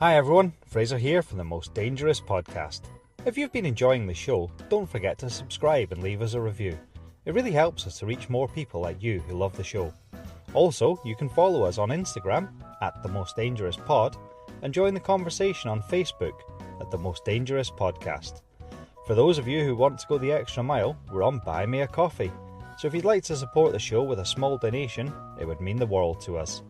Hi everyone, Fraser here from the Most Dangerous Podcast. If you've been enjoying the show, don't forget to subscribe and leave us a review. It really helps us to reach more people like you who love the show. Also, you can follow us on Instagram at The Most Dangerous Pod and join the conversation on Facebook at The Most Dangerous Podcast. For those of you who want to go the extra mile, we're on Buy Me a Coffee. So if you'd like to support the show with a small donation, it would mean the world to us.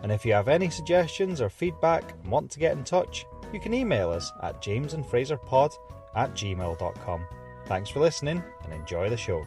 And if you have any suggestions or feedback and want to get in touch, you can email us at jamesandfraserpod@gmail.com. Thanks for listening and enjoy the show.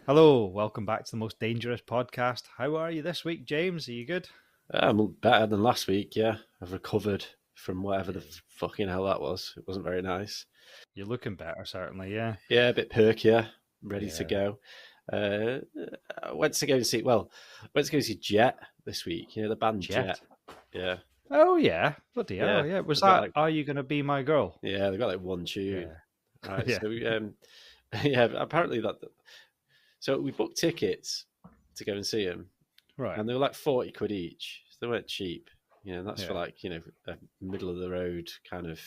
Hello, welcome back to the Most Dangerous Podcast. How are you this week, James? Are you good? I'm better than last week, yeah. I've recovered from whatever the fucking hell that was. It wasn't very nice. You're looking better, certainly, yeah. Yeah, a bit perkier, ready to go. I went to go see Jet this week. You know, the band Jet. Yeah. Oh, yeah. Bloody hell, yeah. Was that like, Are You Gonna Be My Girl? Yeah, they've got like one tune. Yeah. Right, Yeah. So, yeah, apparently that... So we booked tickets to go and see them. Right. And they were like 40 quid each. So they weren't cheap. You know, that's for like, you know, a middle of the road kind of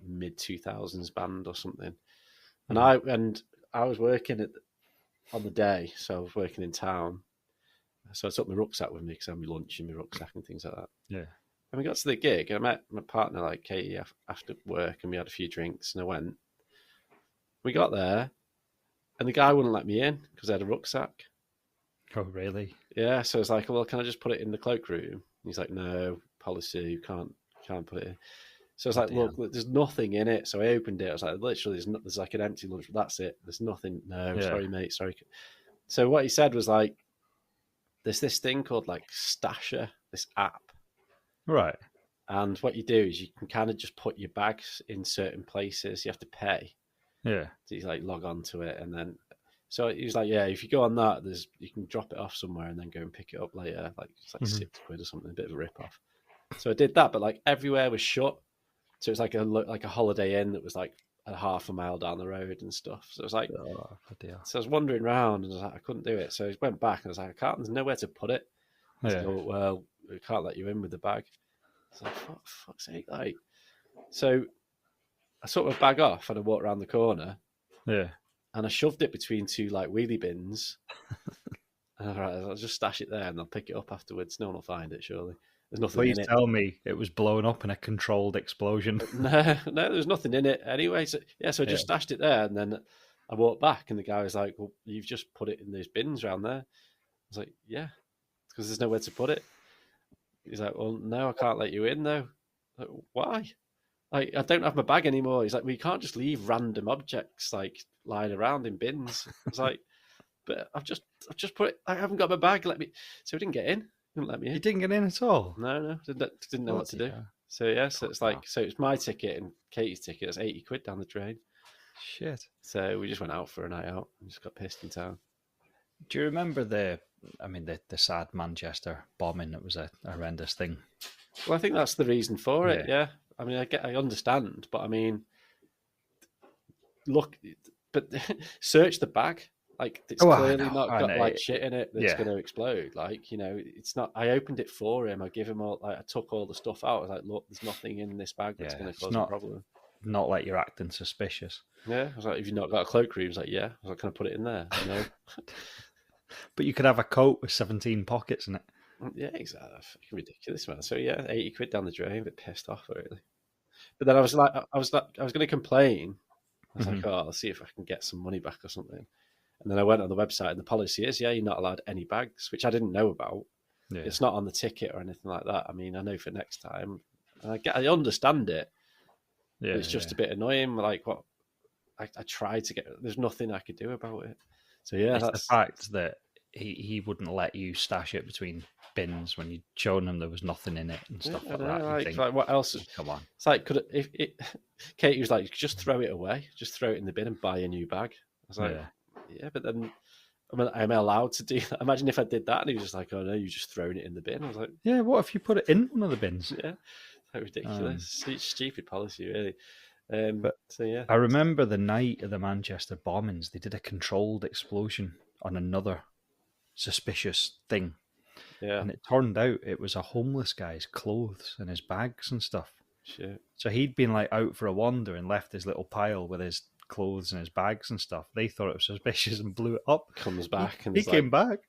mid 2000s band or something. And I was working on the day, so I was working in town. So I took my rucksack with me because I had my lunch in my rucksack and things like that. Yeah. And we got to the gig and I met my partner, like Katie, after work, and we had a few drinks and I went. We got there and the guy wouldn't let me in because I had a rucksack. Oh, really? Yeah, so it's like, well, can I just put it in the cloakroom? And he's like, no, policy, you can't put it in. So it's like, look, there's nothing in it. So I opened it. I was like, literally, there's like an empty lunch. That's it. There's nothing. No, sorry, mate. Sorry. So what he said was like, there's this thing called like Stasher, this app. Right. And what you do is you can kind of just put your bags in certain places. You have to pay. Yeah. So you like log on to it and then... So he was like, yeah, if you go on that, you can drop it off somewhere and then go and pick it up later. Like it's like 6 quid or something, a bit of a rip-off. So I did that, but like everywhere was shut. So it was like a Holiday Inn that was like a half a mile down the road and stuff. So it was like, so I was wandering around and I couldn't do it. So I went back and I was like, there's nowhere to put it. Yeah. So, well, we can't let you in with the bag. So for fuck's sake, like, so I sort of bag off and I walked around the corner. Yeah. And I shoved it between two like wheelie bins. And I'll just stash it there and I'll pick it up afterwards. No one will find it, surely. There's nothing in it. Please tell me it was blown up in a controlled explosion. No, there's nothing in it anyway. So I just stashed it there and then I walked back and the guy was like, well, you've just put it in those bins around there. I was like, yeah, because there's nowhere to put it. He's like, well, no, I can't let you in though. Like, why? Like, I don't have my bag anymore. He's like, well, you can't just leave random objects like lying around in bins. I was like, but I've just put it. I haven't got my bag. Let me. So he didn't get in. He wouldn't let me in. You didn't get in at all. No, didn't know what to do. So yeah, so it's like, so it's my ticket and Katie's ticket. It's 80 quid down the drain. Shit. So we just went out for a night out and just got pissed in town. Do you remember the sad Manchester bombing? It was a horrendous thing. Well, I think that's the reason for it. Yeah. I mean, I understand, but I mean, look, but search the bag. Like, it's clearly not got like shit in it that's going to explode. Like, you know, it's not. I opened it for him. I give him all. Like, I took all the stuff out. I was like, look, there's nothing in this bag that's going to cause a problem. Not like you're acting suspicious. Yeah, I was like, have you not got a cloakroom? He was like, yeah. I was like, can I put it in there? No. But you could have a coat with 17 pockets in it. Yeah, exactly. Fucking ridiculous, man. So yeah, 80 quid down the drain. A bit pissed off, really. But then I was going to complain. I was like, oh, I'll see if I can get some money back or something. And then I went on the website, and the policy is, you're not allowed any bags, which I didn't know about. Yeah. It's not on the ticket or anything like that. I mean, I know for next time. And I understand it. Yeah, it's just a bit annoying. Like, what I tried to get. There's nothing I could do about it. So yeah, it's the fact that he wouldn't let you stash it between bins when you'd shown him there was nothing in it and stuff like that. Like what else? Come on. It's like, Katie was like, just throw it away, just throw it in the bin and buy a new bag. I was like, yeah, but then am I allowed to do that? Imagine if I did that and he was just like, oh no, you're just throwing it in the bin. I was like, yeah, what if you put it in one of the bins? Yeah, so ridiculous. Stupid policy, really. But so yeah, I remember the night of the Manchester bombings, they did a controlled explosion on another suspicious thing. Yeah. And it turned out it was a homeless guy's clothes and his bags and stuff. Shit. So he'd been like out for a wander and left his little pile with his clothes and his bags and stuff. They thought it was suspicious and blew it up. Comes back he came back.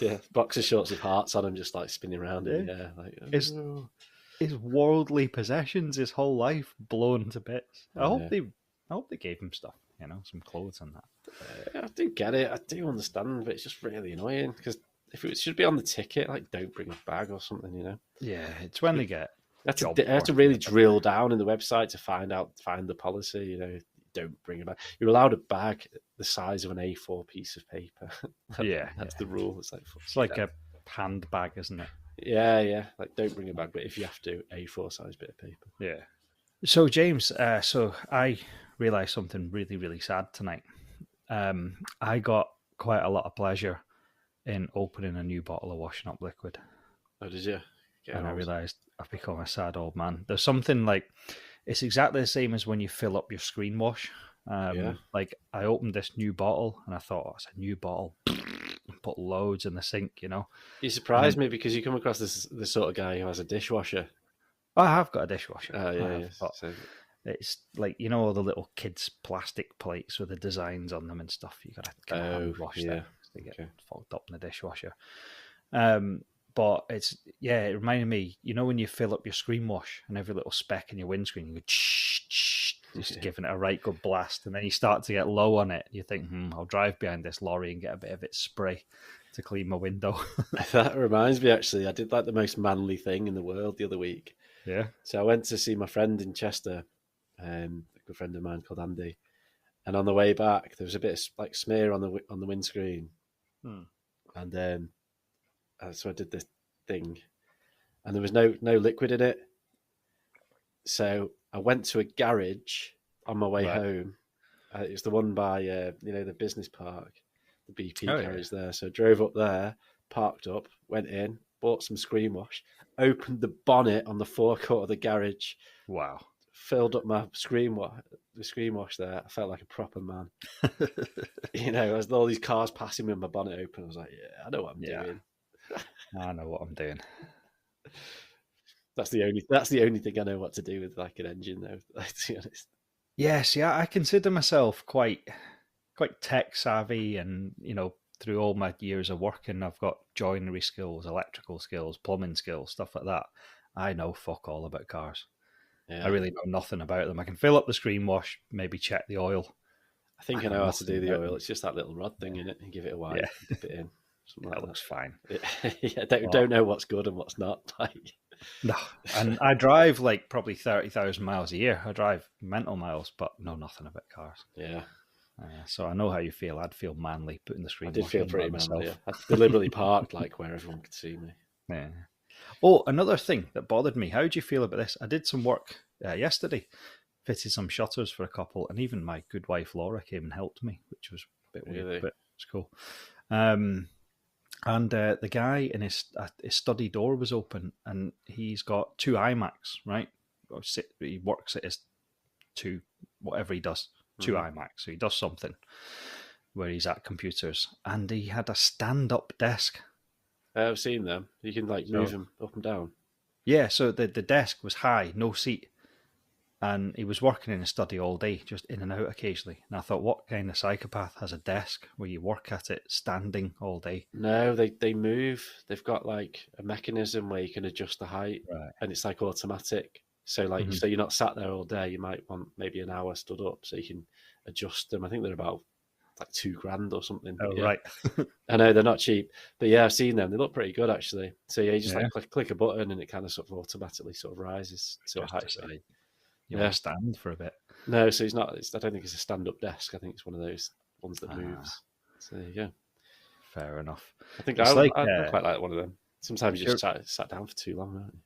Yeah, boxer shorts with hearts on him, just like spinning around in the air. Like, his worldly possessions, his whole life blown to bits. I hope they gave him stuff, some clothes and that. I do get it. I do understand, but it's just really annoying because if it should be on the ticket, like don't bring a bag or something, Yeah, it's when they get. I have to really drill down in the website to find the policy. Don't bring a bag. You're allowed a bag the size of an A4 piece of paper. That's the rule. It's like a handbag, isn't it? Yeah. Like don't bring a bag, but if you have to, A4 size bit of paper. Yeah. So James, so I realised something really, really sad tonight. I got quite a lot of pleasure in opening a new bottle of washing up liquid. Oh, did you? And I realised I've become a sad old man. There's something like, it's exactly the same as when you fill up your screen wash. Like I opened this new bottle and I thought, it's a new bottle. Put loads in the sink, You surprised me because you come across this sort of guy who has a dishwasher. I have got a dishwasher. Oh, yeah. It's like, all the little kids' plastic plates with the designs on them and stuff. You got to hand wash them. They get fogged up in the dishwasher. But it reminded me, when you fill up your screen wash and every little speck in your windscreen, you go just giving it a right good blast, and then you start to get low on it. You think, I'll drive behind this lorry and get a bit of its spray to clean my window. That reminds me, actually, I did like the most manly thing in the world the other week. Yeah. So I went to see my friend in Chester, a good friend of mine called Andy, and on the way back there was a bit of like smear on the windscreen, and so I did this thing, and there was no liquid in it. So I went to a garage on my way home. It was the one by the business park, the BP garage there. So I drove up there, parked up, went in, bought some screen wash, opened the bonnet on the forecourt of the garage. Wow. Filled up my screen wash there. I felt like a proper man. As all these cars passing me with my bonnet open, I was like, yeah, I know what I'm doing. I know what I'm doing. That's the only thing I know what to do with like an engine, though. To be honest. Yes, I consider myself quite tech savvy, and through all my years of working, I've got joinery skills, electrical skills, plumbing skills, stuff like that. I know fuck all about cars. Yeah. I really know nothing about them. I can fill up the screen wash, maybe check the oil. I think I know how to do the oil. It's just that little rod thing in it, and give it a wipe, dip it in. That looks fine. Don't know what's good and what's not. No, and I drive like probably 30,000 miles a year. I drive mental miles, but know nothing about cars. Yeah. So I know how you feel. I'd feel manly putting the screen. I did feel pretty manly. Yeah. I deliberately parked like where everyone could see me. Yeah. Oh, another thing that bothered me. How do you feel about this? I did some work yesterday, fitted some shutters for a couple, and even my good wife Laura came and helped me, which was a bit weird, but it's cool. And the guy in his study door was open, and he's got 2 iMacs, right? He works at his 2, whatever he does, 2 iMacs. So he does something where he's at computers, and he had a stand-up desk. I've seen them. You can move them up and down. Yeah, so the desk was high, no seat. And he was working in a study all day, just in and out occasionally. And I thought, what kind of psychopath has a desk where you work at it standing all day? No, they move. They've got a mechanism where you can adjust the height, and it's automatic. So so you're not sat there all day. You might want maybe an hour stood up, so you can adjust them. I think they're about $2,000 or something. Oh, right. I know they're not cheap, but yeah, I've seen them. They look pretty good actually. So yeah, you just click a button and it kind of automatically rises to a height. You want to stand for a bit? No, so he's not. I don't think it's a stand-up desk. I think it's one of those ones that moves. So there you go. fair enough. I think It's I like, quite like one of them. Sometimes you just sat down for too long, don't you?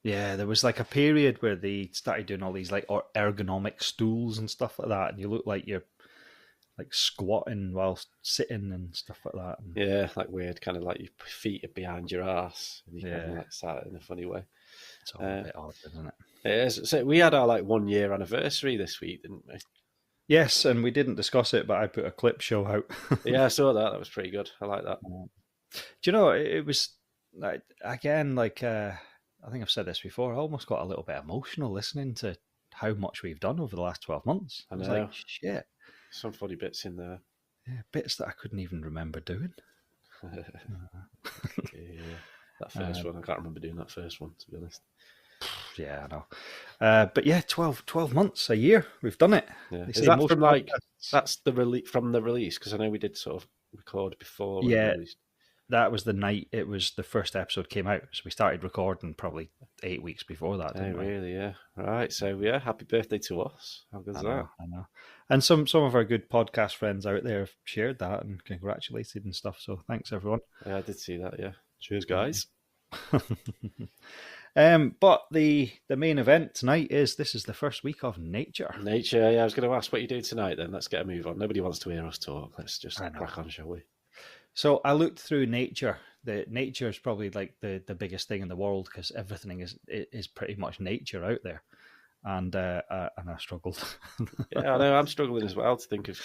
Yeah, there was like a period where they started doing all these like ergonomic stools and stuff like that, and you look like you're like squatting while sitting and stuff like that. And yeah, like weird, kind of like your feet are behind your ass, and you kind of like sat in a funny way. It's all a bit odd, isn't it? It is. So we had our like 1 year anniversary this week, didn't we? Yes, and we didn't discuss it, but I put a clip show out. Yeah, I saw that. That was pretty good. I like that. Do you know, it was, like, again, like, I think I've said this before, I almost got a little bit emotional listening to how much we've done over the last 12 months. I was like, shit. Some funny bits in there. Yeah, bits that I couldn't even remember doing. Yeah, that first one. I can't remember doing that first one, to be honest. Yeah, I know. But yeah, 12 months, a year, we've done it. Yeah. Is that from like, that's the from the release? Because I know we did sort of record before. Yeah, that was the night it was the first episode came out. So we started recording probably 8 weeks before that. Oh, really? Yeah. Right. So yeah, happy birthday to us. How good's that? I know. And some of our good podcast friends out there have shared that and congratulated and stuff. So thanks, everyone. Yeah, I did see that. Yeah. Cheers, guys. But the main event tonight is the first week of Nature. Nature, yeah. I was going to ask what you do tonight. Then let's get a move on. Nobody wants to hear us talk. Let's just crack on, shall we? So I looked through Nature. The Nature is probably like the biggest thing in the world because everything is pretty much nature out there, and I struggled. Yeah, I know. I'm struggling as well to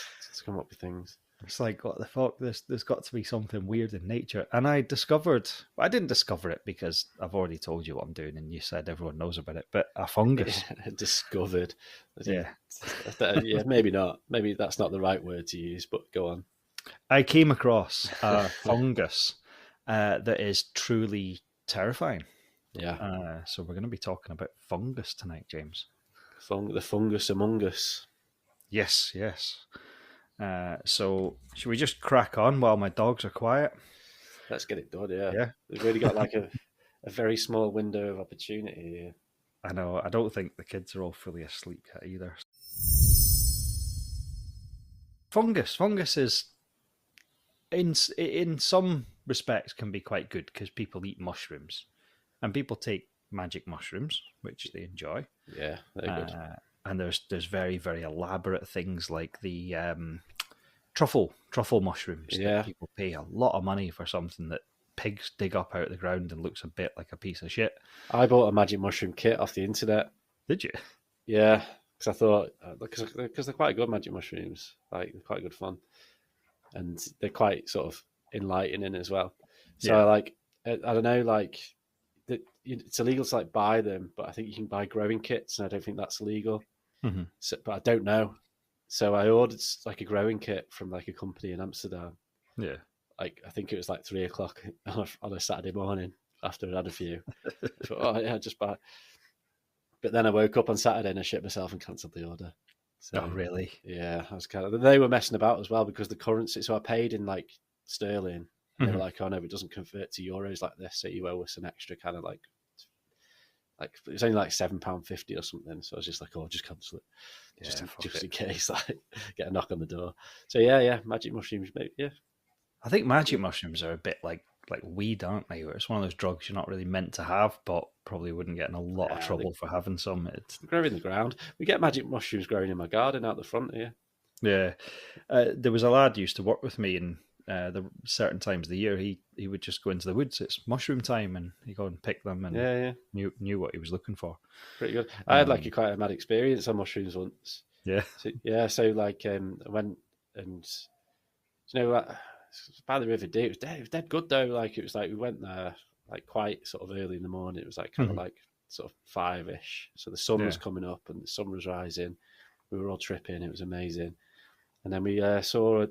come up with things. It's like, what the fuck? There's got to be something weird in nature. And I didn't discover it because I've already told you what I'm doing and you said everyone knows about it, but a fungus. Discovered. Yeah. Yeah, maybe not. Maybe that's not the right word to use, but go on. I came across a fungus that is truly terrifying. Yeah. So we're going to be talking about fungus tonight, James. The fungus among us. Yes. So should we just crack on while my dogs are quiet? Let's get it done, yeah. We've really got like a very small window of opportunity here. I know. I don't think the kids are all fully asleep yet either. Fungus is, in some respects, can be quite good because people eat mushrooms. And people take magic mushrooms, which they enjoy. Yeah, they're good. And there's very, very elaborate things like the truffle mushrooms. Yeah. That people pay a lot of money for something that pigs dig up out of the ground and looks a bit like a piece of shit. I bought a magic mushroom kit off the internet. Did you? Yeah, because I thought, because they're quite good magic mushrooms, like they're quite good fun, and they're quite sort of enlightening as well. So I don't know, like it's illegal to like buy them, but I think you can buy growing kits, and I don't think that's illegal. Mm-hmm. So, but I don't know. So I ordered like a growing kit from like a company in Amsterdam. Yeah. Like I think it was like 3:00 on a Saturday morning after I'd had a few. I thought, oh yeah, just buy. But then I woke up on Saturday and I shit myself and cancelled the order. So, oh really? Yeah, I was they were messing about as well because the currency. So I paid in like sterling. They were like, oh no, it doesn't convert to euros like this, so you owe us an extra kind of like it was only like £7.50 or something. So I was just like, oh, just cancel it, just in case, like get a knock on the door. So yeah, magic mushrooms, maybe, yeah. I think magic mushrooms are a bit like weed, aren't they? Where it's one of those drugs you're not really meant to have, but probably wouldn't get in a lot of trouble for having some. It's grow in the ground. We get magic mushrooms growing in my garden out the front here. Yeah, there was a lad who used to work with me, and the certain times of the year he would just go into the woods. It's mushroom time, and he'd go and pick them, and knew what he was looking for. Pretty good. I had like quite a mad experience on mushrooms once. Yeah. So like I went and by the River Dee. It was dead good though. Like it was like we went there like quite sort of early in the morning. It was like kind of like sort of 5-ish. So the sun was coming up and the sun was rising. We were all tripping. It was amazing. And then we saw a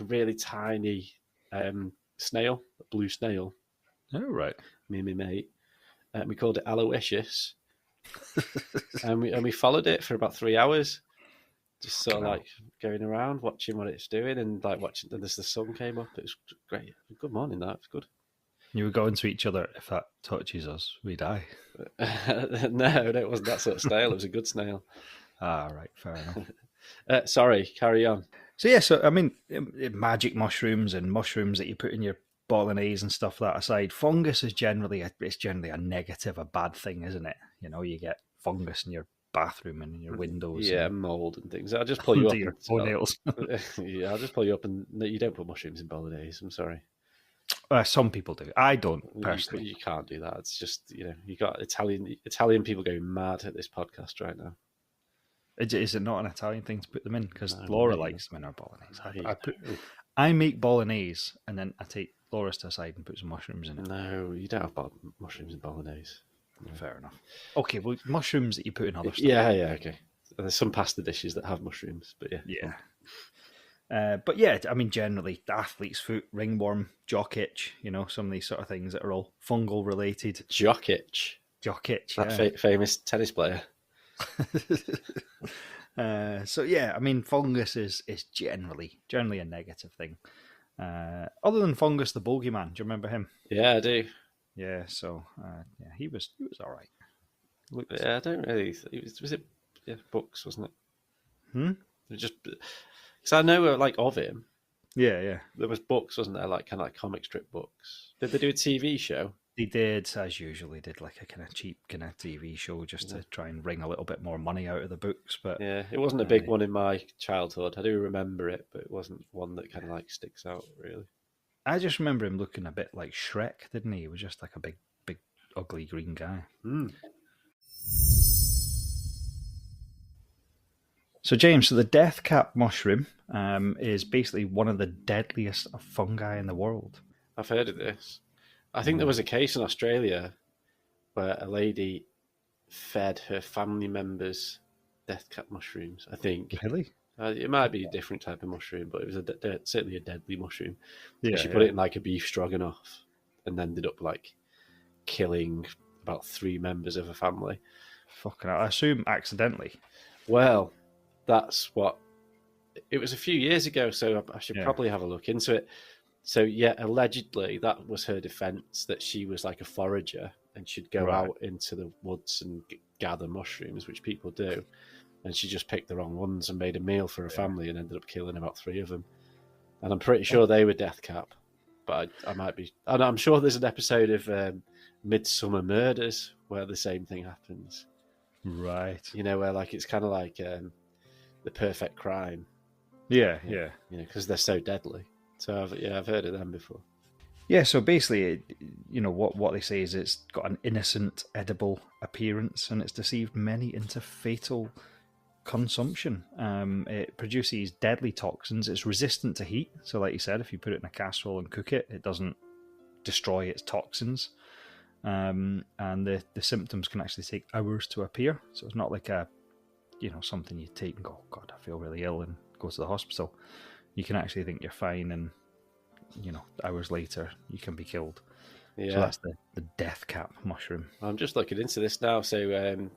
really tiny snail, a blue snail. Oh right. Me and my mate. We called it Aloysius. and we followed it for about 3 hours. Just sort of like going around, watching what it's doing, and like watching. And as the sun came up, it was great. Good morning, that was good. You were going to each other. If that touches us, we die. No, it wasn't that sort of snail. It was a good snail. Ah, right, fair enough. Sorry, carry on. So yeah, so I mean, magic mushrooms and mushrooms that you put in your bolognese and stuff that aside, fungus is generally a negative, a bad thing, isn't it? You know, you get fungus in your bathroom and in your windows, Yeah, and mold and things. I'll just pull you under up your and toenails. yeah, I'll just pull you up and no, you don't put mushrooms in bolognese. I'm sorry. Some people do. I don't You, personally. you can't do that. It's just you got Italian people going mad at this podcast right now. Is it not an Italian thing to put them in? Because No, Laura mate, likes them in her bolognese. no. I make bolognese and then I take Laura's to the side and put some mushrooms in it. No, you don't have mushrooms in bolognase. No. Fair enough. Okay, well, mushrooms that you put in other stuff. Yeah, okay. There's some pasta dishes that have mushrooms, but yeah. Yeah. But yeah, I mean, generally, athlete's foot, ringworm, jock itch, some of these sort of things that are all fungal related. Jock itch. Jock itch, that famous tennis player. So yeah, I mean, fungus is generally a negative thing. Other than Fungus, the bogeyman, do you remember him? Yeah, I do. Yeah, so yeah, he was all right. Yeah, I don't really. Was it books, wasn't it? It just because I know of him. Yeah. There was books, wasn't there? Like kind of like comic strip books. Did they do a TV show? They did, as usual. They did like a kind of cheap kind of TV show just to try and wring a little bit more money out of the books. But yeah, it wasn't a big one in my childhood. I do remember it, but it wasn't one that kind of like sticks out really. I just remember him looking a bit like Shrek, didn't he? He was just like a big, ugly green guy. So, James, the death cap mushroom is basically one of the deadliest of fungi in the world. I've heard of this. I think there was a case in Australia where a lady fed her family members death cap mushrooms, I think. Really? It might be a different type of mushroom, but it was certainly a deadly mushroom. Yeah, she put it in like a beef stroganoff and ended up like killing about 3 members of her family. Fucking hell. I assume accidentally. Well, that's what... It was a few years ago, so I should probably have a look into it. So, yeah, allegedly that was her defence, that she was like a forager and she'd go out into the woods and gather mushrooms, which people do. And she just picked the wrong ones and made a meal for her family and ended up killing about 3 of them. And I'm pretty sure they were death cap. But I might be... And I'm sure there's an episode of Midsummer Murders where the same thing happens. Right. Where like it's kind of like the perfect crime. Yeah. Because they're so deadly. So I've heard of them before. Yeah, so basically, what they say is it's got an innocent, edible appearance, and it's deceived many into fatal consumption. It produces deadly toxins. It's resistant to heat. So, like you said, if you put it in a casserole and cook it, it doesn't destroy its toxins. And the symptoms can actually take hours to appear. So it's not like something you take and go, oh, God, I feel really ill, and go to the hospital. You can actually think you're fine, and hours later you can be killed. Yeah. So that's the death cap mushroom. I'm just looking into this now. So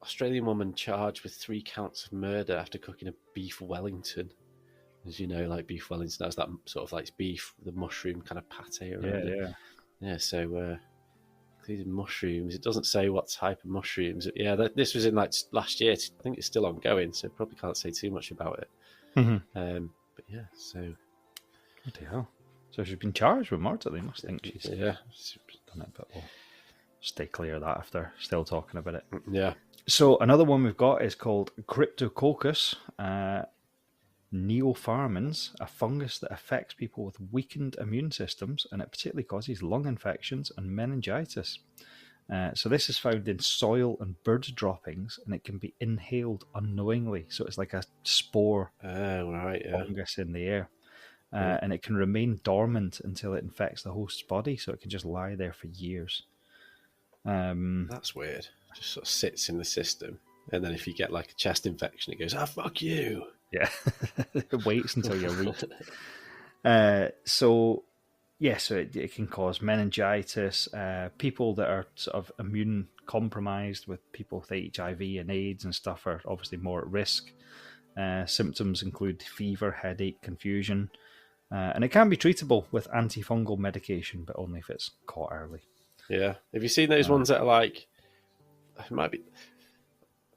Australian woman charged with 3 counts of murder after cooking a beef Wellington. As you know, like beef Wellington, that's that sort of like beef, the mushroom kind of pate around it. Yeah, so these mushrooms, it doesn't say what type of mushrooms. Yeah, this was in like last year. I think it's still ongoing, so probably can't say too much about it. But yeah, so... Bloody hell. So she's been charged with murder. They must think she's done it, but we'll stay clear of that after still talking about it. Yeah. So another one we've got is called Cryptococcus neopharmans, a fungus that affects people with weakened immune systems, and it particularly causes lung infections and meningitis. So this is found in soil and bird droppings, and it can be inhaled unknowingly. So it's like a spore fungus in the air. And it can remain dormant until it infects the host's body, so it can just lie there for years. That's weird. It just sort of sits in the system, and then if you get like a chest infection, it goes, fuck you. Yeah, it waits until you're weak. So it can cause meningitis. People that are sort of immune compromised, with people with HIV and AIDS and stuff, are obviously more at risk. Symptoms include fever, headache, confusion. And it can be treatable with antifungal medication, but only if it's caught early. Yeah. Have you seen those ones that are like, it might be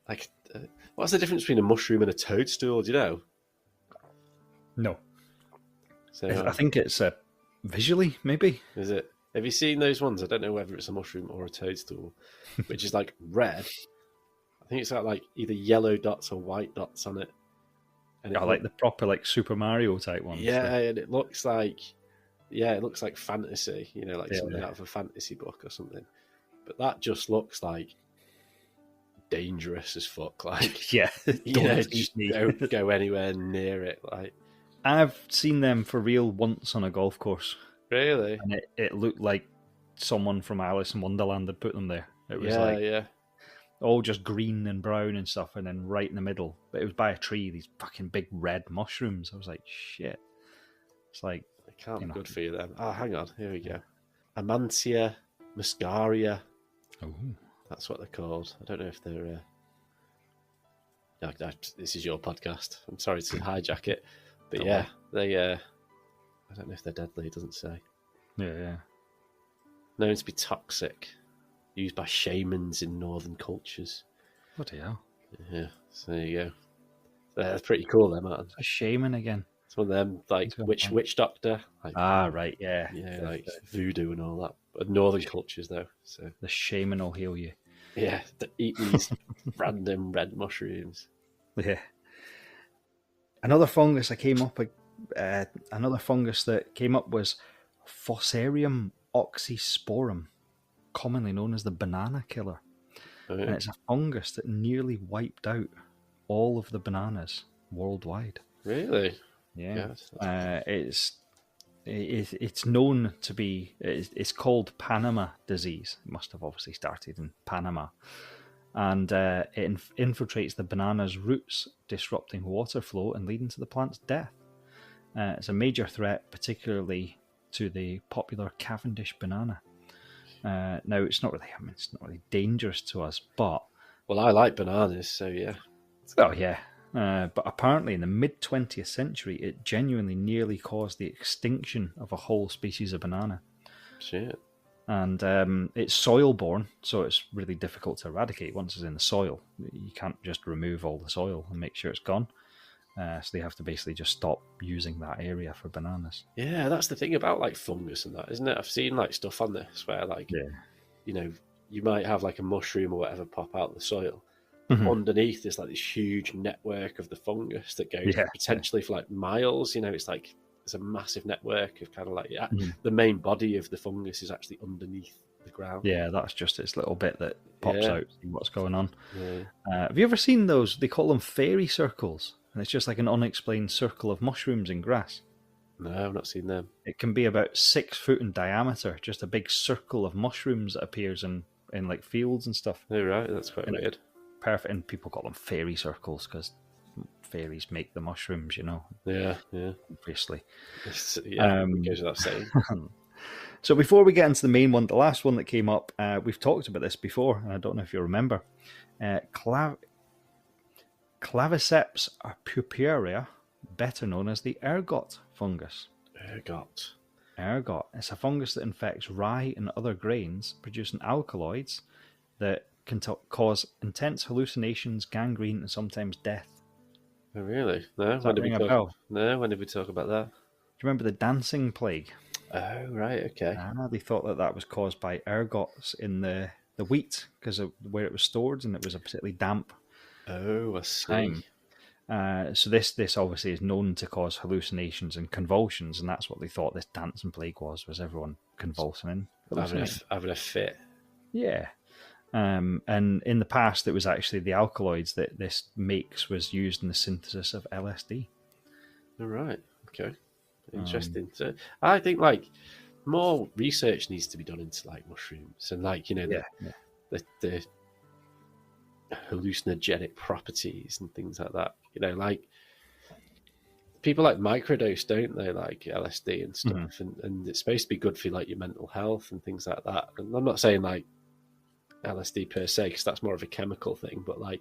like, what's the difference between a mushroom and a toadstool? Do you know? No. So I think it's visually, maybe. is it? Have you seen those ones? I don't know whether it's a mushroom or a toadstool, which is like red. I think it's got like either yellow dots or white dots on it. And I like the proper like Super Mario type ones. Yeah, and it looks like fantasy, like something out of a fantasy book or something. But that just looks like dangerous as fuck. Like, yeah, just don't go anywhere near it. Like, I've seen them for real once on a golf course. Really? And it looked like someone from Alice in Wonderland had put them there. It was all just green and brown and stuff, and then right in the middle, but it was by a tree, these fucking big red mushrooms. I was like, shit. It's like, it can't be good for you then. Oh, hang on, here we go. Amantia muscaria. Oh, that's what they're called. I don't know if they're this is your podcast. I'm sorry to hijack it, but they I don't know if they're deadly. It doesn't say. Yeah. Known to be toxic, used by shamans in northern cultures. Bloody hell. Yeah, so there you go. That's pretty cool, then, Martin. A shaman again. It's one of them, like witch doctor. Like, right, yeah. Yeah, like voodoo and all that. But northern cultures, though. So the shaman will heal you. Yeah, eat these random red mushrooms. Yeah. Another fungus that came up was Fusarium oxysporum, commonly known as the banana killer. Oh, yeah. And it's a fungus that nearly wiped out all of the bananas worldwide. Really? Yeah. It's known to be, it's called Panama disease. It must have obviously started in Panama. And it infiltrates the banana's roots, disrupting water flow and leading to the plant's death. It's a major threat, particularly to the popular Cavendish banana. Now, it's not really dangerous to us, but... Well, I like bananas, so yeah. Oh, yeah. But apparently in the mid-20th century, it genuinely nearly caused the extinction of a whole species of banana. Shit. And it's soil-borne, so it's really difficult to eradicate once it's in the soil. You can't just remove all the soil and make sure it's gone. So they have to basically just stop using that area for bananas. Yeah, that's the thing about like fungus and that, isn't it? I've seen like stuff on this where like, you might have like a mushroom or whatever pop out of the soil. Mm-hmm. Underneath there's like this huge network of the fungus that goes potentially for like miles. It's like there's a massive network of kind of like the main body of the fungus is actually underneath the ground. Yeah, that's just its little bit that pops out, see what's going on. Yeah. Have you ever seen those? They call them fairy circles, and it's just like an unexplained circle of mushrooms in grass. No, I've not seen them. It can be about 6 foot in diameter, just a big circle of mushrooms that appears in like fields and stuff. Oh, right, that's quite weird. Perfect, and people call them fairy circles because fairies make the mushrooms, Yeah. Obviously. It goes without saying. So before we get into the main one, the last one that came up, we've talked about this before, and I don't know if you remember. Claviceps purpurea, better known as the ergot fungus. Ergot. It's a fungus that infects rye and other grains, producing alkaloids that can cause intense hallucinations, gangrene, and sometimes death. Oh, really? No. When did we talk about that? Do you remember the dancing plague? Oh, right. Okay. They thought that was caused by ergots in the wheat because of where it was stored, and it was a particularly damp. Oh, I see. So this obviously is known to cause hallucinations and convulsions, and that's what they thought this dancing plague was everyone convulsing and having a fit. Yeah. And in the past, it was actually the alkaloids that this makes was used in the synthesis of LSD. All right. Okay. Interesting. So I think like more research needs to be done into like mushrooms and like the hallucinogenic properties and things like that. Like people like microdose, don't they? Like LSD and stuff, and it's supposed to be good for like your mental health and things like that. And I'm not saying like LSD per se, because that's more of a chemical thing, but like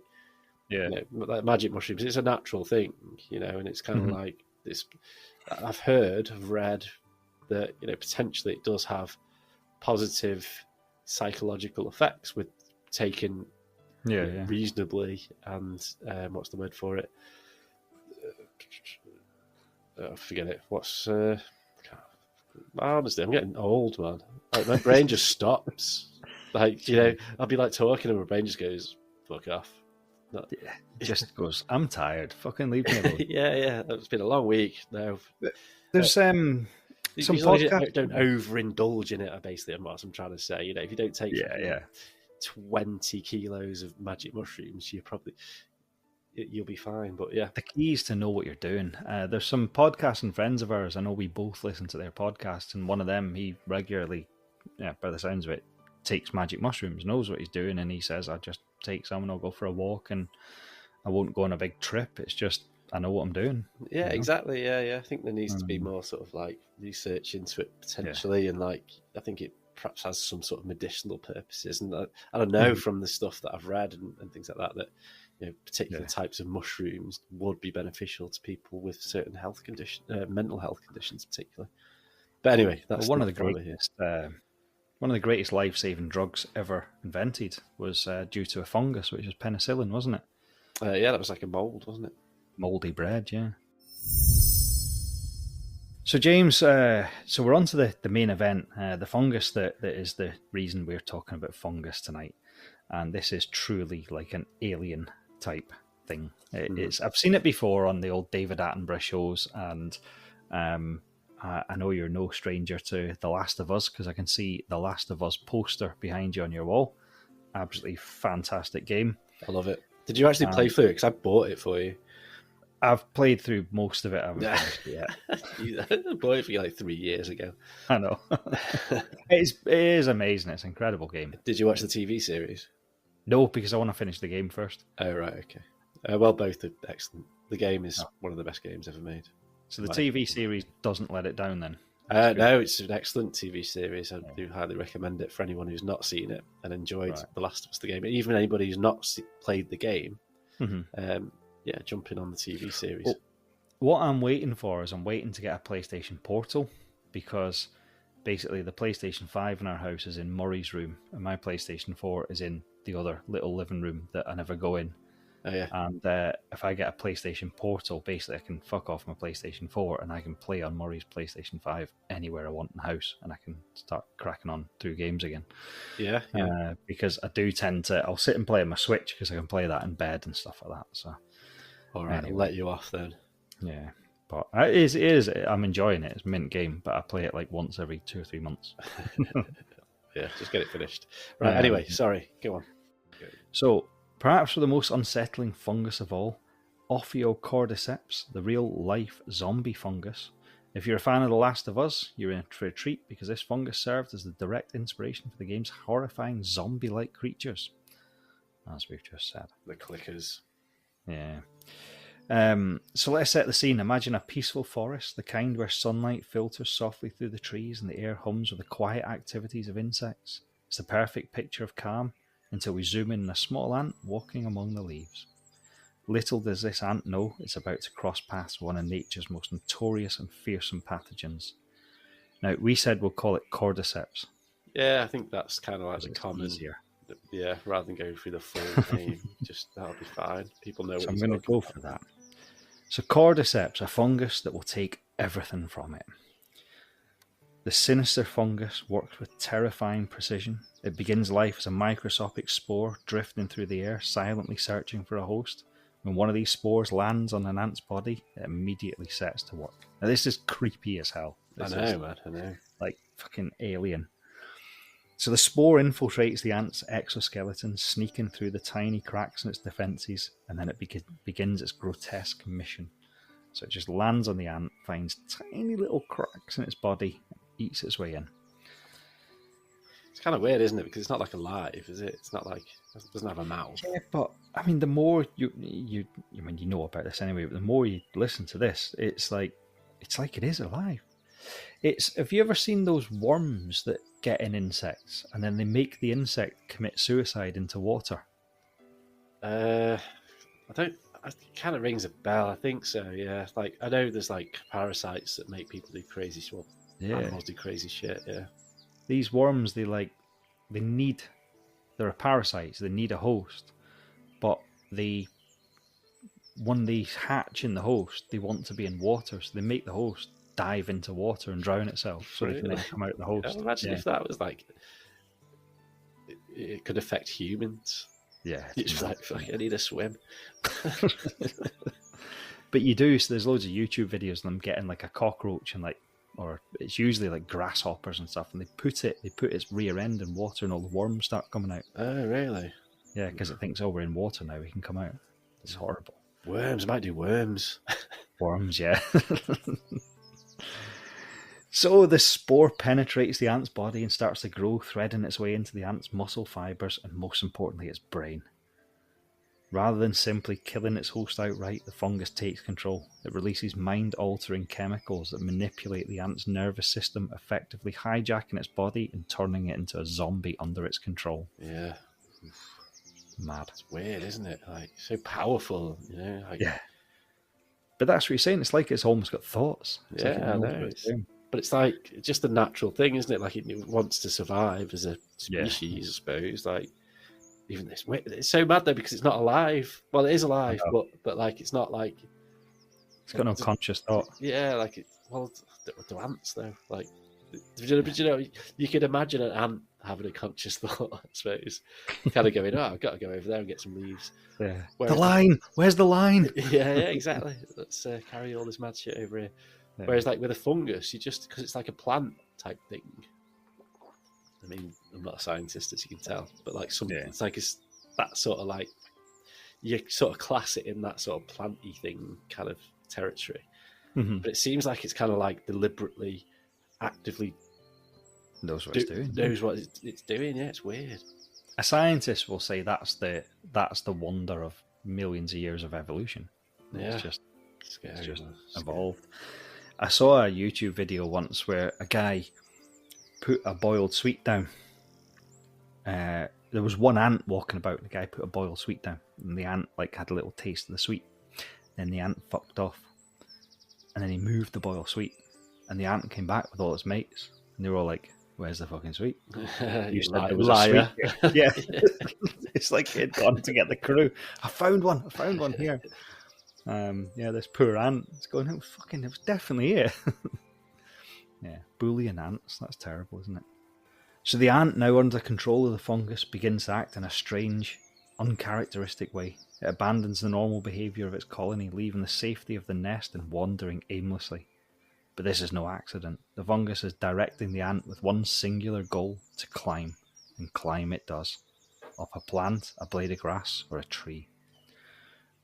like magic mushrooms, it's a natural thing, and it's kind of like this. I've read that potentially it does have positive psychological effects with taken reasonably, and what's the word for it? forget it. What's honestly, I'm getting old, man. Like my brain just stops. Like I'll be like talking, and my brain just goes, "Fuck off." Yeah, it just goes, I'm tired. Fucking leave me alone. yeah. It's been a long week now. There's some podcasts. Don't overindulge in it. Basically, what I'm trying to say. If you don't take 20 kilos of magic mushrooms, you'll be fine. But yeah, the key is to know what you're doing. There's some podcasting friends of ours. I know we both listen to their podcasts, and one of them, he regularly, by the sounds of it, takes magic mushrooms, knows what he's doing, and he says, I just take some and I'll go for a walk, and I won't go on a big trip. It's just, I know what I'm doing. Yeah, exactly. Yeah. I think there needs to be more sort of like research into it potentially, and like I think it perhaps has some sort of medicinal purposes. And I don't know from the stuff that I've read and things like that particular types of mushrooms would be beneficial to people with certain health conditions, mental health conditions particularly. But anyway, that's one of the greatest life-saving drugs ever invented was due to a fungus, which is penicillin, wasn't it? That was like a mold, wasn't it? Mouldy bread, yeah. So James, so we're on to the main event, the fungus that is the reason we're talking about fungus tonight. And this is truly like an alien type thing. I've seen it before on the old David Attenborough shows, and I know you're no stranger to The Last of Us, because I can see The Last of Us poster behind you on your wall. Absolutely fantastic game. I love it. Did you actually play through it? Because I bought it for you. I've played through most of it. I haven't finished it yet. I bought it for you like 3 years ago. I know. It is amazing. It's an incredible game. Did you watch the TV series? No, because I want to finish the game first. Oh, right, okay. Well, both are excellent. The game is one of the best games ever made. So the TV series doesn't let it down then? No, it's an excellent TV series. I do highly recommend it for anyone who's not seen it and enjoyed The Last of Us, the game. Even anybody who's not played the game, jump in on the TV series. Well, what I'm waiting for is I'm waiting to get a PlayStation Portal, because basically the PlayStation 5 in our house is in Murray's room, and my PlayStation 4 is in the other little living room that I never go in. Oh, yeah. And if I get a PlayStation Portal, basically I can fuck off my PlayStation 4 and I can play on Murray's PlayStation 5 anywhere I want in the house, and I can start cracking on through games again. Yeah. Because I do tend to, I'll sit and play on my Switch because I can play that in bed and stuff like that. So, all right, anyway. I'll let you off then. Yeah, but it is. I'm enjoying it. It's a mint game, but I play it like once every 2 or 3 months. Yeah, just get it finished. Right. Anyway, sorry. Go on. So, perhaps for the most unsettling fungus of all, Ophiocordyceps, the real-life zombie fungus. If you're a fan of The Last of Us, you're in for a treat, because this fungus served as the direct inspiration for the game's horrifying zombie-like creatures, as we've just said. The clickers. Yeah. So let's set the scene. Imagine a peaceful forest, the kind where sunlight filters softly through the trees and the air hums with the quiet activities of insects. It's the perfect picture of calm, until we zoom in on a small ant walking among the leaves. Little does this ant know it's about to cross paths with one of nature's most notorious and fearsome pathogens. Now, we said we'll call it cordyceps. Yeah, I think that's kind of like the common. Easier. Yeah, rather than going through the full name, that'll be fine. People know what I'm going to go for that. So cordyceps, a fungus that will take everything from it. The sinister fungus works with terrifying precision. It begins life as a microscopic spore drifting through the air, silently searching for a host. When one of these spores lands on an ant's body, it immediately sets to work. Now, this is creepy as hell. I know. Like fucking alien. So the spore infiltrates the ant's exoskeleton, sneaking through the tiny cracks in its defences, and then it begins its grotesque mission. So it just lands on the ant, finds tiny little cracks in its body, eats its way in. It's kind of weird, isn't it? Because it's not like alive, is it? It's not like it doesn't have a mouth. Yeah, but I mean, the more you know about this anyway. But the more you listen to this, it's like it is alive. Have you ever seen those worms that get in insects and then they make the insect commit suicide into water? I don't. It kind of rings a bell. I think so. Yeah, like I know there's like parasites that make people do crazy shit. Animals do crazy shit. Yeah. These worms, they're a parasite. They need a host, but they when they hatch in the host, they want to be in water, so they make the host dive into water and drown itself so they can then come out the host. Imagine if that was like, it could affect humans. Yeah. It's like, fuck, I need a swim. But you do, so there's loads of YouTube videos of them getting like a cockroach and or it's usually like grasshoppers and stuff, and they put its rear end in water and all the worms start coming out. Oh, really? Yeah, because it thinks, oh, we're in water now, we can come out. It's horrible. Worms, might do worms. Worms, yeah. So the spore penetrates the ant's body and starts to grow, threading its way into the ant's muscle fibers and, most importantly, its brain. Rather than simply killing its host outright, the fungus takes control. It releases mind-altering chemicals that manipulate the ant's nervous system, effectively hijacking its body and turning it into a zombie under its control. Yeah. Mad. It's weird, isn't it? Like, so powerful, Yeah. But that's what you're saying. It's like it's almost got thoughts. It's like I know. But it's like just a natural thing, isn't it? Like it wants to survive as a species, I suppose. Like even this, it's so mad though because it's not alive. Well, it is alive, but like it's not like it's got no conscious thought. Yeah, like do ants though? Like, you could imagine an ant having a conscious thought. I suppose, kind of going, I've got to go over there and get some leaves. Yeah. The line. Where's the line? Yeah, exactly. Let's carry all this mad shit over here. Yeah. Whereas, like with a fungus, you just because it's like a plant type thing. I mean, I'm not a scientist, as you can tell, but like it's like that sort of like you sort of class it in that sort of planty thing kind of territory. Mm-hmm. But it seems like it's kind of like deliberately, actively knows what it's doing. Knows what it's doing. Yeah, it's weird. A scientist will say that's the wonder of millions of years of evolution. Yeah, it's just evolved. I saw a YouTube video once where a guy put a boiled sweet down. There was one ant walking about, and the guy put a boiled sweet down, and the ant had a little taste of the sweet. Then the ant fucked off, and then he moved the boiled sweet, and the ant came back with all its mates, and they were all like, "Where's the fucking sweet?" You said there was liar. A sweet here. Yeah, it's like he had gone to get the crew. I found one here. This poor ant is going, it was definitely it. Yeah, bullying ants, that's terrible, isn't it? So the ant, now under control of the fungus, begins to act in a strange, uncharacteristic way. It abandons the normal behaviour of its colony, leaving the safety of the nest and wandering aimlessly. But this is no accident. The fungus is directing the ant with one singular goal: to climb. And climb it does. Up a plant, a blade of grass, or a tree.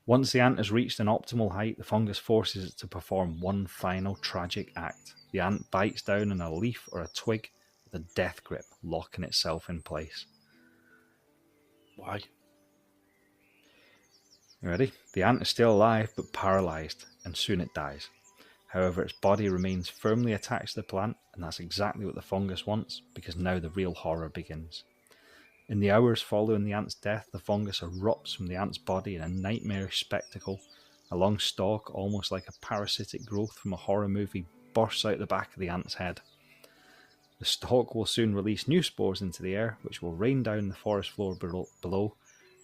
Once the ant has reached an optimal height, the fungus forces it to perform one final tragic act. The ant bites down on a leaf or a twig with a death grip, locking itself in place. Why? You ready? The ant is still alive, but paralysed, and soon it dies. However, its body remains firmly attached to the plant, and that's exactly what the fungus wants, because now the real horror begins. In the hours following the ant's death, the fungus erupts from the ant's body in a nightmarish spectacle. A long stalk, almost like a parasitic growth from a horror movie, bursts out the back of the ant's head. The stalk will soon release new spores into the air, which will rain down the forest floor below,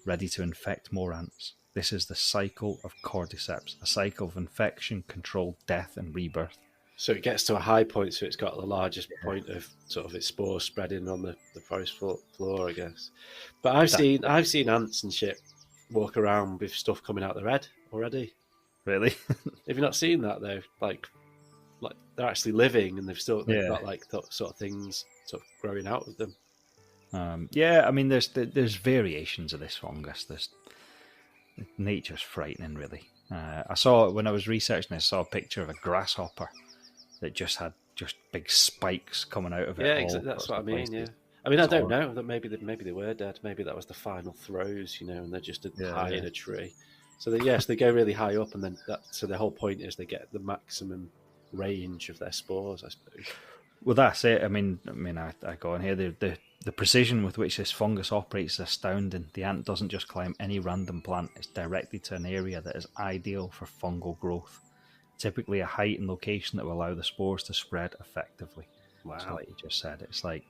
ready to infect more ants. This is the cycle of cordyceps, a cycle of infection, control, death, and rebirth. So it gets to a high point, so it's got the largest point of sort of its spores spreading on the forest floor, I guess. But I've seen ants and shit walk around with stuff coming out their head already. Really? Have you not seen that though? Like they're actually living, and they've got like sort of things sort of growing out of them. I mean, there's variations of this fungus. Nature's frightening, really. I saw when I was researching this, I saw a picture of a grasshopper that just had big spikes coming out of it. Yeah, exactly. That's what I mean. Yeah, I mean, I don't know. That maybe they were dead. Maybe that was the final throes, and they're just high in a tree. So they go really high up, and then so the whole point is they get the maximum range of their spores, I suppose. Well, that's it. I mean, I go on here. The precision with which this fungus operates is astounding. The ant doesn't just climb any random plant; it's directed to an area that is ideal for fungal growth. Typically, a height and location that will allow the spores to spread effectively. Wow! So like you just said, it's like.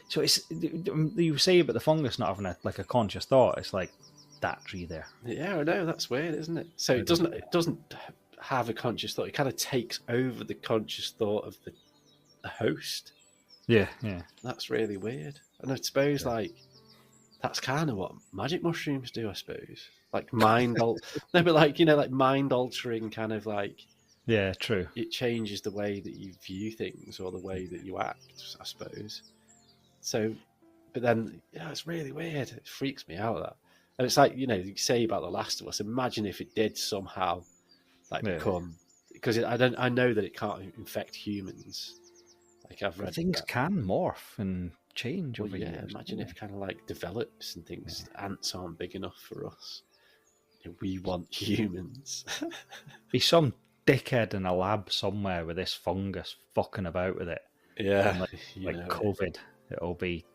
So you say about the fungus not having a conscious thought. It's like that tree there. Yeah, I know, that's weird, isn't it? So it doesn't have a conscious thought. It kind of takes over the conscious thought of the host. Yeah. That's really weird. And I suppose that's kind of what magic mushrooms do, I suppose. Like no, but like mind altering kind of like. Yeah, true. It changes the way that you view things or the way that you act, I suppose. So, but then it's really weird. It freaks me out, that. And it's like, you say about The Last of Us. Imagine if it did somehow become, because I know that it can't infect humans. Like I've read, things can morph and change over years. Imagine if it kind of like develops and things. Ants aren't big enough for us. We want humans. Be some dickhead in a lab somewhere with this fungus fucking about with it. Yeah, and like COVID, it'll be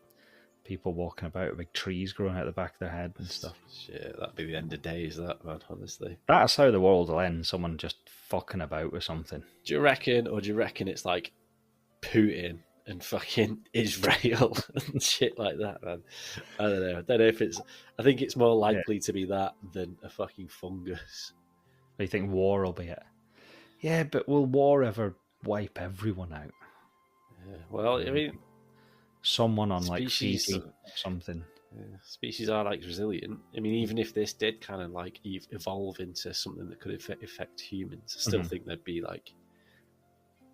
people walking about with big trees growing out the back of their head and stuff. Shit, that'd be the end of days, that, man, honestly. That's how the world will end, someone just fucking about with something. Do you reckon it's like Putin and fucking Israel and shit like that, man? I don't know if it's... I think it's more likely to be that than a fucking fungus. Do you think war will be it? Yeah, but will war ever wipe everyone out? Yeah, well, I mean... Someone on species, like Fiji or something. Yeah, species are like resilient. I mean, even if this did kind of like evolve into something that could affect humans, I still think there'd be like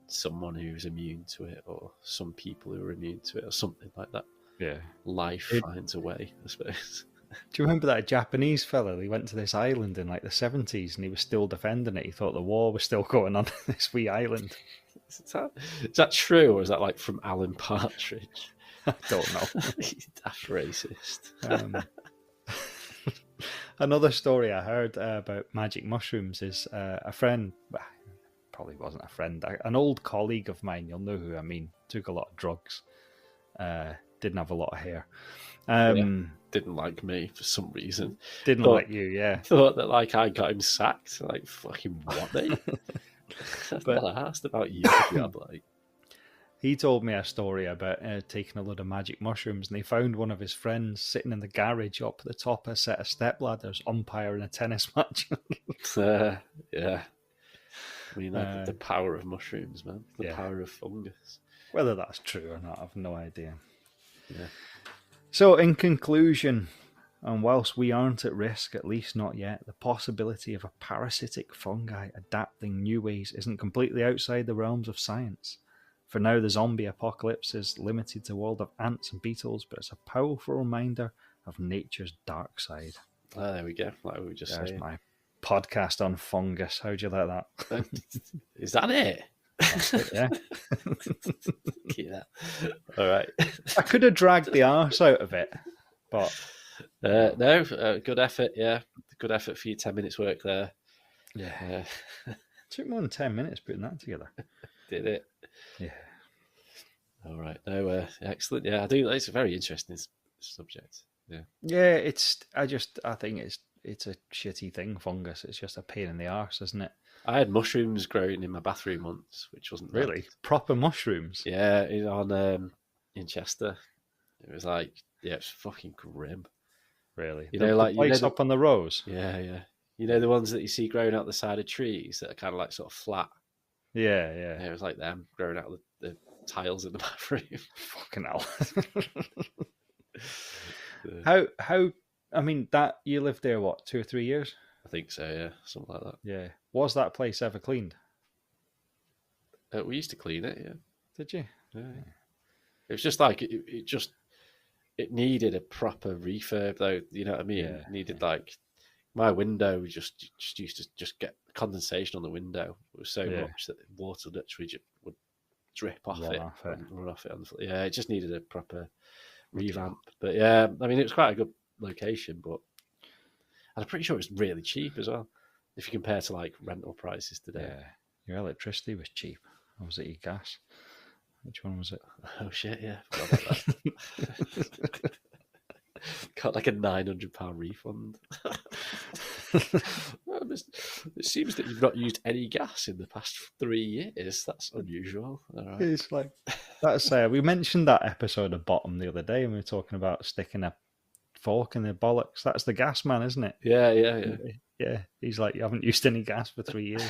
someone who's immune to it, or some people who are immune to it, or something like that. Yeah, life finds a way, I suppose. Do you remember that Japanese fella? He went to this island in like the 70s and he was still defending it. He thought the war was still going on this wee island. Is that true, or is that like from Alan Partridge? I don't know. That's racist. Another story I heard about magic mushrooms is a friend, well, probably wasn't a friend, an old colleague of mine, you'll know who I mean, took a lot of drugs, didn't have a lot of hair. Didn't like me for some reason. Didn't like you, yeah. Thought that like I got him sacked. Like, fucking what, mate? But I asked about you. Like, he told me a story about taking a load of magic mushrooms, and he found one of his friends sitting in the garage up at the top of a set of stepladders, umpiring a tennis match. Yeah. I mean, the power of mushrooms, man. The power of fungus. Whether that's true or not, I've no idea. Yeah. So, in conclusion, and whilst we aren't at risk, at least not yet, the possibility of a parasitic fungi adapting new ways isn't completely outside the realms of science. For now, the zombie apocalypse is limited to the world of ants and beetles, but it's a powerful reminder of nature's dark side. Oh, there we go. Like we were just saying. My podcast on fungus. How'd you like that? Is that it? That's it, yeah. Yeah. All right. I could have dragged the arse out of it, but... No, good effort, yeah. Good effort for your 10 minutes work there. Yeah. Took more than 10 minutes putting that together. Did it? Yeah. All right. No, excellent. Yeah, I do. It's a very interesting subject. Yeah. Yeah, I think it's a shitty thing, fungus. It's just a pain in the arse, isn't it? I had mushrooms growing in my bathroom once, which wasn't really proper mushrooms. Yeah, in Chester. It was like, it's fucking grim. Really, the place up on the rows. Yeah. You know the ones that you see growing out the side of trees that are kind of like sort of flat. Yeah. It was like them growing out of the tiles in the bathroom. Fucking hell. How? I mean, that you lived there, what, 2 or 3 years? I think so, yeah, something like that. Yeah. Was that place ever cleaned? We used to clean it, yeah. Did you? Yeah. It was just like it needed a proper refurb, though. You know what I mean? Yeah. It needed like my window just used to just get condensation on the window. It was so much that water literally just would drip off it and run off it on the floor. Yeah, it just needed a proper revamp. But yeah, I mean, it was quite a good location, but I'm pretty sure it was really cheap as well if you compare to like rental prices today. Yeah, your electricity was cheap. Or was it your gas? Which one was it? Oh shit, yeah, forgot about that. Got like a £900 refund. Well, it seems that you've not used any gas in the past 3 years. That's unusual. All right. It's like that's we mentioned that episode of Bottom the other day, and we were talking about sticking a Falk and the bollocks. That's the gas man, isn't it? Yeah. He's like, you haven't used any gas for 3 years.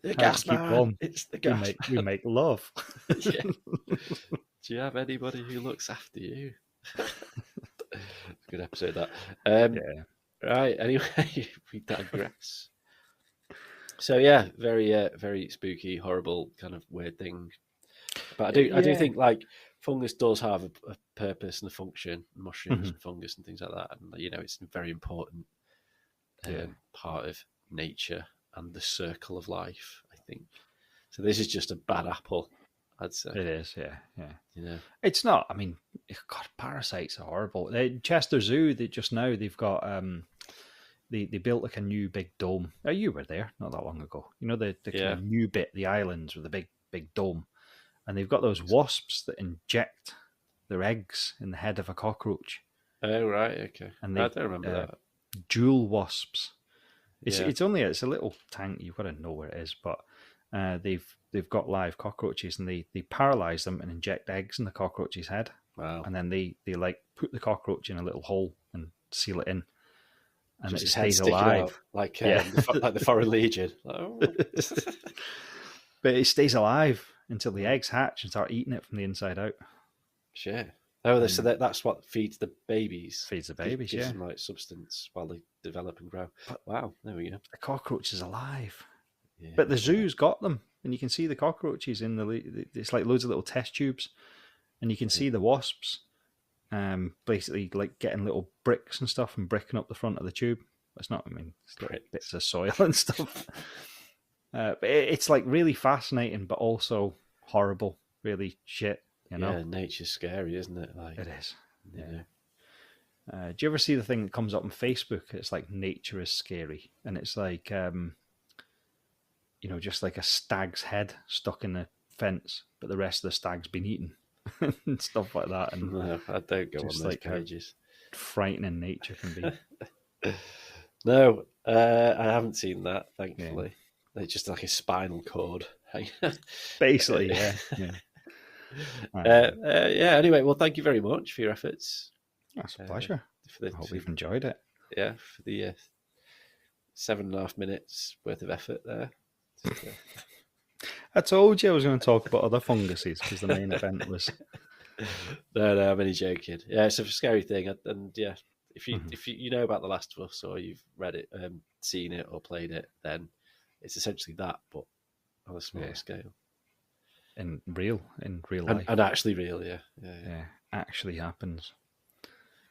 The gas man. Going? It's the gas. We make love. Yeah. Do you have anybody who looks after you? Good episode that. Yeah. Right. Anyway, we digress. So yeah, very spooky, horrible, kind of weird thing. But I do think like fungus does have a purpose and a function. Mushrooms and fungus and things like that, and it's a very important part of nature and the circle of life, I think. So this is just a bad apple, I'd say. It is, yeah. It's not. I mean, God, parasites are horrible. Chester Zoo, they've got they built like a new big dome. Oh, you were there not that long ago. The kind of new bit, the islands with the big dome, and they've got those wasps that inject their eggs in the head of a cockroach. Oh right, okay. And I don't remember that. Jewel wasps. It's a little tank. You've got to know where it is, but they've got live cockroaches, and they paralyze them and inject eggs in the cockroach's head. Wow. And then they like put the cockroach in a little hole and seal it in, and just it stays alive, out, like the Foreign Legion. Oh. But it stays alive until the eggs hatch and start eating it from the inside out. Sure. Oh, so that's what feeds the babies. Feeds the babies, gives them like substance while they develop and grow. Wow, there we go. The cockroach is alive. Yeah. But the zoo's got them, and you can see the cockroaches it's like loads of little test tubes, and you can see the wasps, basically like getting little bricks and stuff and bricking up the front of the tube. It's little bits of soil and stuff. But it's like really fascinating, but also horrible, really shit. Yeah, nature's scary, isn't it? Like, it is. Yeah. Do you ever see the thing that comes up on Facebook? It's like nature is scary, and it's like just like a stag's head stuck in a fence, but the rest of the stag's been eaten and stuff like that. And no, I don't go on those pages. Frightening nature can be. No, I haven't seen that, thankfully. Yeah. It's just like a spinal cord. Basically, yeah. Anyway, well, thank you very much for your efforts. That's a pleasure. I hope you've enjoyed it. Yeah, for the 7.5 minutes worth of effort there. I told you I was going to talk about other funguses because the main event was. No, I'm only joking. Yeah, it's a scary thing, and yeah, if you know about The Last of Us or you've read it, seen it or played it, then it's essentially that, but on a smaller scale. In real life. And actually real, yeah. Actually happens.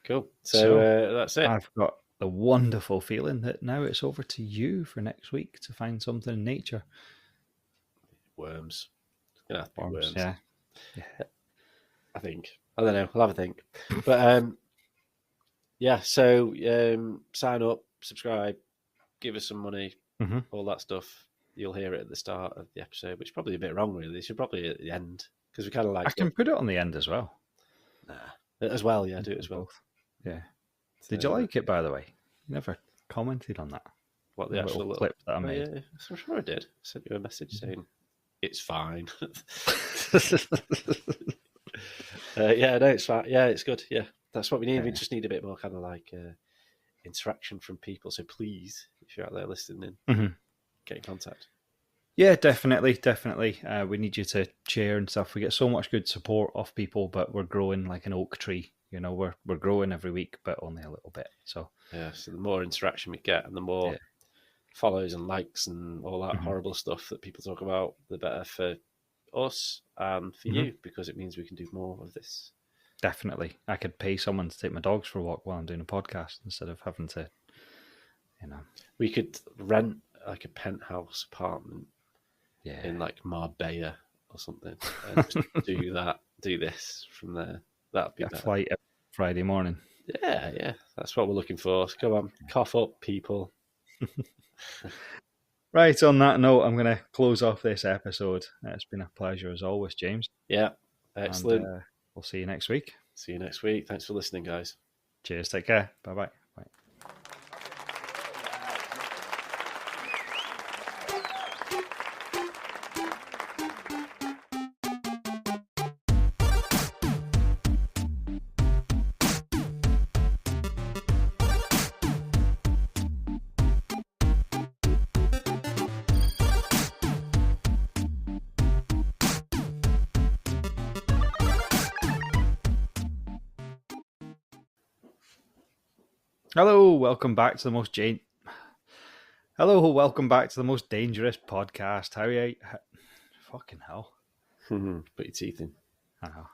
Cool. So that's it. I've got the wonderful feeling that now it's over to you for next week to find something in nature. Worms. It's going to have to be worms. Yeah. I think. I don't know. I'll have a think. But so sign up, subscribe, give us some money, all that stuff. You'll hear it at the start of the episode, which is probably a bit wrong, really. It should probably at the end, because we kind of like. I can put it on the end as well. Nah, as well, yeah, do it as well. Yeah. Did you like it, by the way? You never commented on that. What, the actual little clip that I made? Yeah, I'm sure I did. I sent you a message saying it's fine. No, it's fine. Yeah, it's good. Yeah, that's what we need. We just need a bit more kind of like interaction from people. So please, if you're out there listening, get in contact. Yeah, definitely. We need you to share and stuff. We get so much good support off people, but we're growing like an oak tree. We're growing every week, but only a little bit. So so the more interaction we get, and the more follows and likes and all that horrible stuff that people talk about, the better for us and for you, because it means we can do more of this. Definitely. I could pay someone to take my dogs for a walk while I'm doing a podcast instead of having to, We could rent like a penthouse apartment in like Marbella or something and just do this from there. That'd be better. Flight every Friday morning. Yeah. That's what we're looking for. So come on, cough up, people. Right, on that note, I'm going to close off this episode. It's been a pleasure as always, James. Yeah, excellent. And, we'll see you next week. See you next week. Thanks for listening, guys. Cheers. Take care. Bye-bye. Bye. Hello, welcome back to the most Hello, welcome back to the most dangerous podcast. How are you? Fucking hell. Put your teeth in. I know.